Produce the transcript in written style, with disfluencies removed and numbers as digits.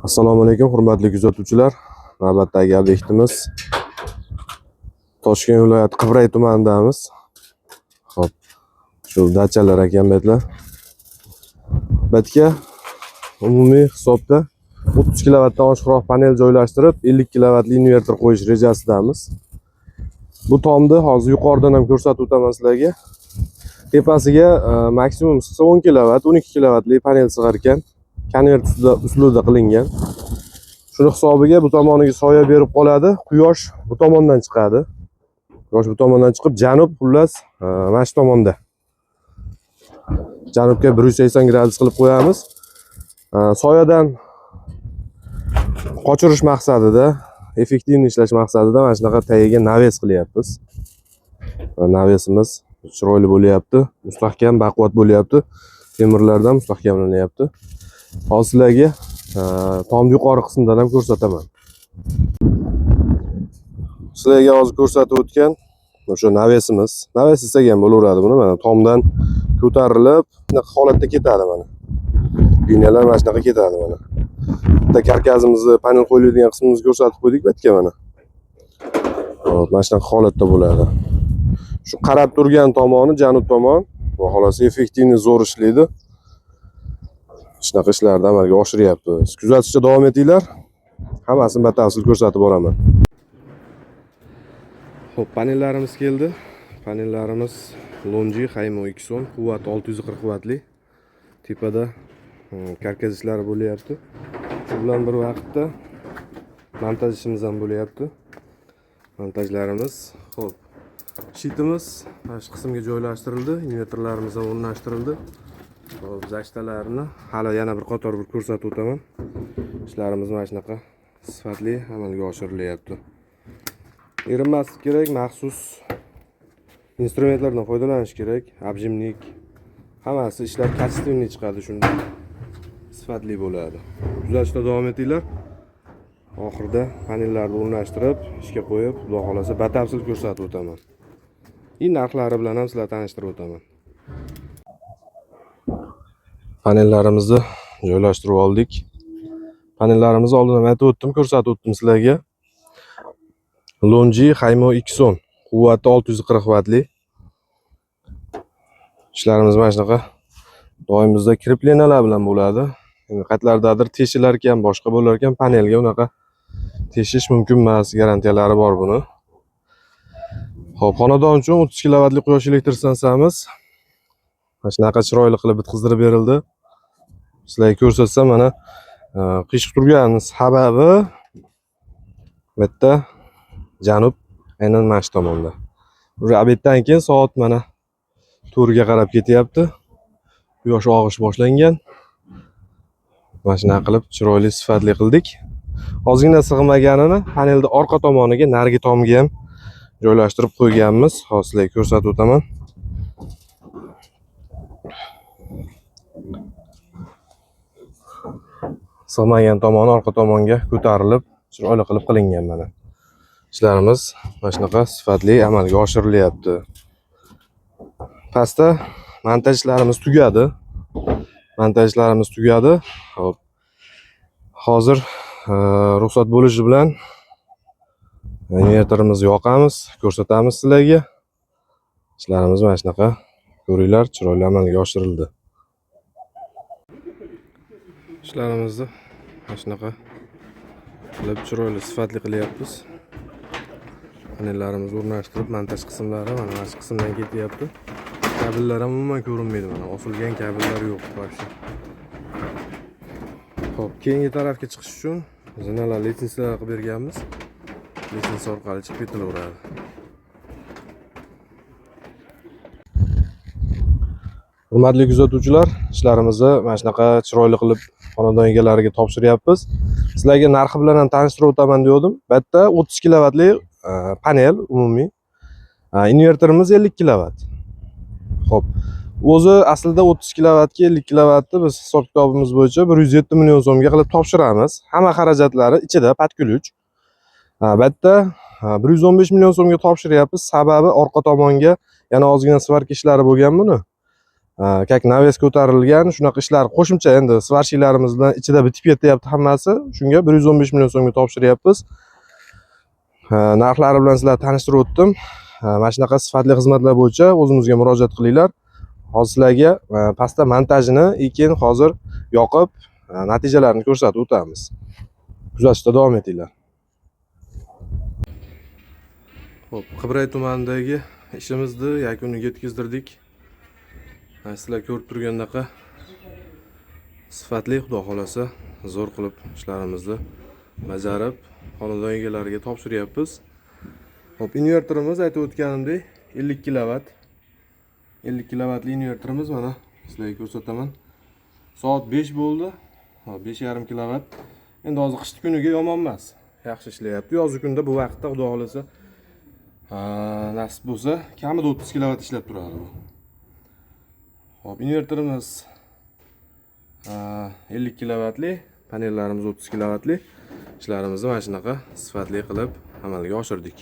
Assalomu alaykum, hurmatli kuzatuvchilar. Navbatdagi obyektimiz Toshkent viloyati Qibray tumanidamiz. Xo'p, shu dachalar ekan betga umumiy hisobda 30 kilovatdan oshiqroq panel joylashtirib, 50 kilovatli invertor qo'yish rejasidamiz. Bu tomni hozir yuqoridan ham ko'rsatib o'taman sizlarga. Tepasiga maksimum 10 kilovat, 12 kilovatli panel sig'ar ekan. Konvert usulida qilingan. Shuni hisobiga bu tomoniga soya berib qoladi. Quyosh bu tomondan chiqadi. Quyosh bu tomondan chiqib, janub xullas mana shu tomonda. Janubga 180 gradus qilib qo'yamiz. Soyadan qochirish maqsadida, effektivni ishlash maqsadida mana shunaqa tagiga naves qilyapmiz. Navesimiz chiroyli bo'lyapti, mustahkam, baquvvat bo'lyapti. Temirlardan mustahkamlanyapti. Hozir sizlarga tom yuqori qismidan ham ko'rsataman. Sizlarga hozir ko'rsatib o'tgan o'sha navesimiz. Naves desak ham bo'laveradi buni. Mana tomdan ko'tarilib, bunaqa holatda ketadi mana. Liniyalar mana shunaqa ketadi mana. Bitta karkasimizni, panel qo'yiladigan qismimizni ko'rsatib qo'ydik betga mana. Hop, mana shunaqa holatda bo'ladi. Shu qarab turgan tomoni janub tomon, va xolos effektivni zo'r ishlaydi. Shunaqa ishlarni amalga oshiryapmiz. Kuzatishda davom etinglar. Hammasini batafsil ko'rsatib boraman. Xo'p, panellarimiz keldi. Panellarimiz Longi Haymo X10, quvvati 640 vatli. Tepada karkas ishlari bo'lyapti. Shu bilan bir vaqtda montaj ishimiz ham bo'lyapti. Montajlarimiz, xo'p, shitimiz mana shu qismga joylashtirildi, invertorlarimiz ham o'rnashtirildi. Hop, zashtalarni hali yana bir qator ko'rsatib o'taman. Ishlarimiz mana shunaqa sifatli amalga oshirilyapti. Erinmaslik kerak, maxsus instrumentlardan foydalanish kerak. Обжимник, hammasi ishlar качественный chiqadi, shunda sifatli bo'ladi. Kuzatishda davom etinglar. Oxirida panellarni o'rnashtirib, ishga qo'yib, xudo xolasa batafsil ko'rsatib o'taman. Narxlari bilan ham sizlarni tanishtirib o'taman. Panellarimizni joylashtirib oldik. Panellarimizni oldin aytib o'tdim, ko'rsatib o'tdim sizlarga. Longi Haymo X10, quvvati 640 vatli. Ishlarimiz mana shunaqa doimizda kreplenalar bilan bo'ladi. Endi qayerlardadir teshilar ekan, boshqa bo'lar ekan, panelga unaqa teshish mumkin emas, garantiyalari bor buni. Xo'p, xonadon uchun 30 kilovatli quyosh elektr stansiyamiz mana shunaqa chiroyli qilib bitqizdirib berildi. Sizlarga ko'rsatsam, mana qiyshiq turgan sababi bitta janub, aynan mana shu tomonda. Ura obeddan keyin soat mana 4 ga qarab ketyapti. Quyosh og'ish boshlangan. Mana shunaqa qilib chiroyli sifatli qildik. Ozgina sig'maganini panelda orqa tomoniga, narigi tomga ham joylashtirib qo'yganmiz. Hozir sizlarga ko'rsatib o'taman. Sig'magan tomoni orqa tomonga ko'tarilib, chiroyli qilib qilingan mana. Ishlarimiz mana shunaqa sifatli amalga oshirilyapti. Pastda montajlarimiz tugadi. Hop. Hozir ruxsat bo'lishi bilan invertorimizni yoqamiz, ko'rsatamiz sizlarga. Ishlarimiz mana shunaqa, ko'ringlar, chiroyli amalga oshirildi. Ishlarimizni mana shunaqa qilib chiroyli sifatli qilyapmiz. Panellarimizni o'rnashtirib, montaj qismlari mana shu qismdan ketyapti. Kabellar ham umuman ko'rinmaydi, mana osilgan kabellar yo'q вообще. Xo'p, keyingi tarafga chiqish uchun zinalar litsenziyalar qilib berganmiz. Litsenziya orqali chiqib ketilaveradi. Hurmatli kuzatuvchilar, ishlarimizni mana shunaqa chiroyli qilib xonadon egalariga topshiryapmiz. Sizlarga narxi bilan ham tanishtirib o'taman degandim. Bu yerda 30 kilovatli panel umumiy. Invertorimiz 50 kilovat. Xo'p, o'zi aslida 30 kilovatga 50 kilovatni biz hisob kitobimiz bo'yicha 107 million so'mga qilib topshiramiz. Hamma xarajatlari ichida patkulch. Bu yerda 115 million so'mga topshiryapmiz. Sababi orqa tomonga yana ozgina svarka ishlari bo'lgan buni. Kak naves ko'tarilgan, shunaqa ishlar qo'shimcha endi svarshiylarimiz bilan ichida bitib ketyapti hammasi. Shunga 115 million so'mga topshiryapmiz. Narxlari bilan sizlarni tanishtirib o'tdim. Mana shunaqa sifatli xizmatlar bo'yicha o'zimizga murojaat qilinglar. Hozir sizlarga pastda montajini, keyin hozir yoqib natijalarini ko'rsatib o'tamiz. Kuzatishda davom etinglar. Xo'p, Qibray tumanidagi ishimizni yakuniga yetkazdirdik. Sizlar ko'rib turgandaqa sifatli, xudo xolasa, zo'r qilib ishlarimizni bajarib, xonadon egalariga topshiryapmiz. Xo'p, invertorimiz aytib o'tganimdek 50 kilovat. 50 kilovatli invertorimiz mana sizlarga ko'rsataman. Soat 5 bo'ldi. 5,5 kilovat. Endi hozir qish kuniga yomon emas. Yaxshi ishlayapti. Yoz kunda bu vaqtda xudo xolasa nasib bo'lsa, kamida 30 kilovat ishlab turadi bu. Hop, invertorimiz 50 kilovatli, panellarimiz 30 kilovatli. Ishlarimizni mana shunaqa sifatli qilib amalga oshirdik.